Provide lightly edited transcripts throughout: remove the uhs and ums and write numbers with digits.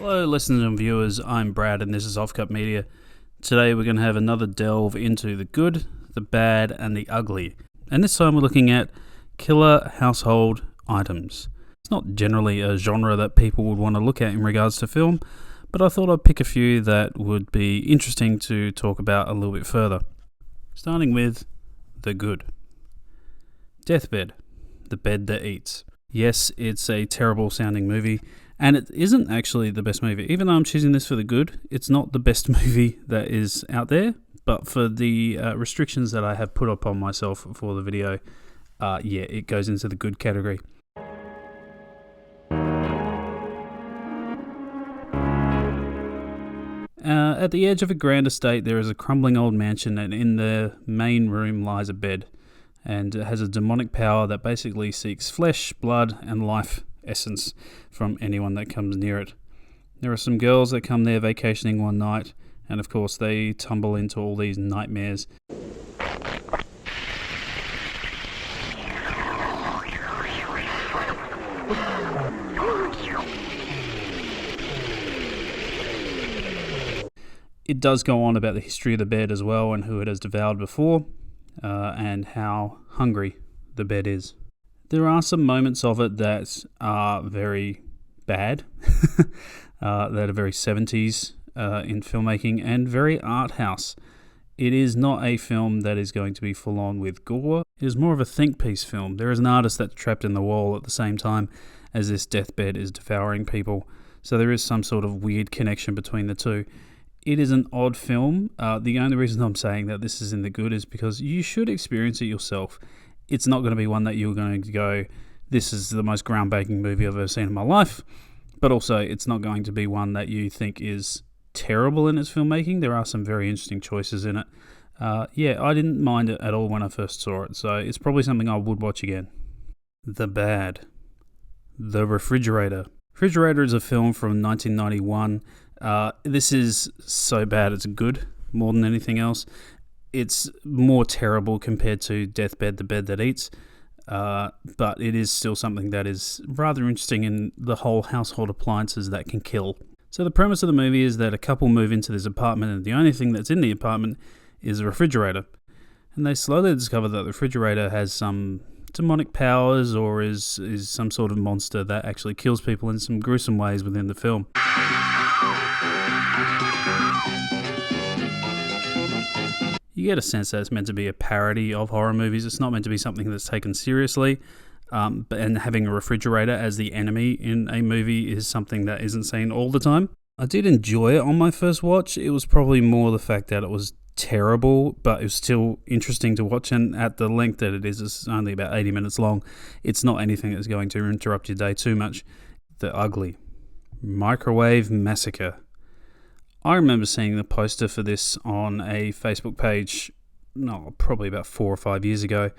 Hello listeners and viewers, I'm Brad and this is Offcut Media. Today we're going to have another delve into the good, the bad and the ugly. And this time we're looking at killer household items. It's not generally a genre that people would want to look at in regards to film, but I thought I'd pick a few that would be interesting to talk about a little bit further. Starting with the good. Deathbed, the bed that eats. Yes, it's a terrible sounding movie, and it isn't actually the best movie. Even though I'm choosing this for the good, it's not the best movie that is out there, but for the restrictions that I have put up on myself for the video, it goes into the good category. At the edge of a grand estate, there is a crumbling old mansion, and in the main room lies a bed. And it has a demonic power that basically seeks flesh, blood, and life essence from anyone that comes near it. There are some girls that come there vacationing one night, and of course they tumble into all these nightmares. It does go on about the history of the bed as well, and who it has devoured before. And how hungry the bed is. There are some moments of it that are very bad, that are very 70s in filmmaking and very art house. It is not a film that is going to be full on with gore. It is more of a think piece film. There is an artist that's trapped in the wall at the same time as this deathbed is devouring people. So there is some sort of weird connection between the two. It is an odd film. The only reason I'm saying that this is in the good is because you should experience it yourself. It's not going to be one that you're going to go, this is the most groundbreaking movie I've ever seen in my life. But also, it's not going to be one that you think is terrible in its filmmaking. There are some very interesting choices in it. I didn't mind it at all when I first saw it, so it's probably something I would watch again. The bad. The Refrigerator. Refrigerator is a film from 1991. This is so bad it's good, more than anything else. It's more terrible compared to Deathbed, the bed that eats, but it is still something that is rather interesting in the whole household appliances that can kill. So the premise of the movie is that a couple move into this apartment and the only thing that's in the apartment is a refrigerator. And they slowly discover that the refrigerator has some demonic powers or is some sort of monster that actually kills people in some gruesome ways within the film. You get a sense that it's meant to be a parody of horror movies. It's not meant to be something that's taken seriously. And having a refrigerator as the enemy in a movie is something that isn't seen all the time. I did enjoy it on my first watch. It was probably more the fact that it was terrible, but it was still interesting to watch. And at the length that it is, it's only about 80 minutes long. It's not anything that's going to interrupt your day too much. The ugly. Microwave Massacre. I remember seeing the poster for this on a Facebook page, probably about 4 or 5 years ago,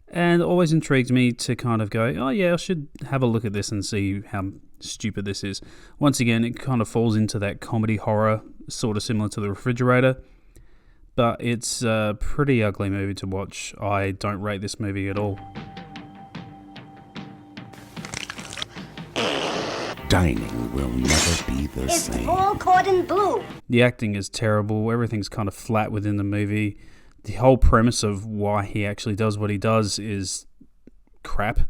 and it always intrigued me to kind of go, oh yeah, I should have a look at this and see how stupid this is. Once again, it kind of falls into that comedy horror, sort of similar to The Refrigerator, but it's a pretty ugly movie to watch. I don't rate this movie at all. Dining will never be the same. It's all cordon bleu. The acting is terrible. Everything's kind of flat within the movie. The whole premise of why he actually does what he does is crap.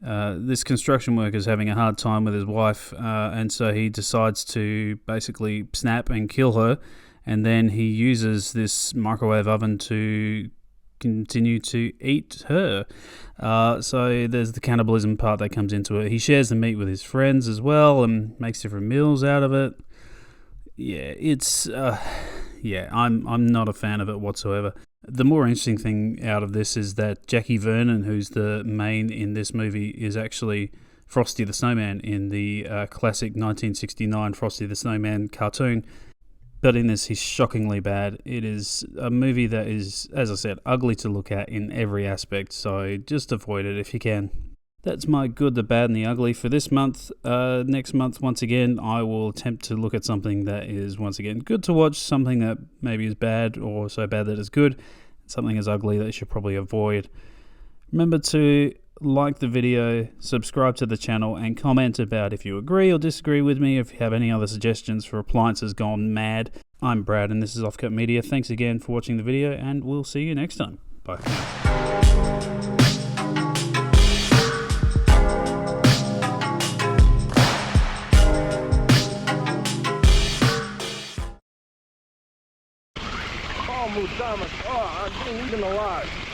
This construction worker is having a hard time with his wife, and so he decides to basically snap and kill her, and then he uses this microwave oven to continue to eat her. So there's the cannibalism part that comes into it. He shares the meat with his friends as well and makes different meals out of it. I'm not a fan of it whatsoever. The more interesting thing out of this is that Jackie Vernon, who's the main in this movie, is actually Frosty the Snowman in the classic 1969 Frosty the Snowman cartoon. But in this, he's shockingly bad. It is a movie that is, as I said, ugly to look at in every aspect, so just avoid it if you can. That's my good, the bad, and the ugly for this month. Next month, once again, I will attempt to look at something that is, once again, good to watch, something that maybe is bad or so bad that it's good, something as ugly that you should probably avoid. Remember to like the video, subscribe to the channel, and comment about if you agree or disagree with me, if you have any other suggestions for appliances gone mad. I'm Brad, and this is Offcut Media. Thanks again for watching the video, and we'll see you next time. Bye. Almost done. Oh, I'm being eaten alive.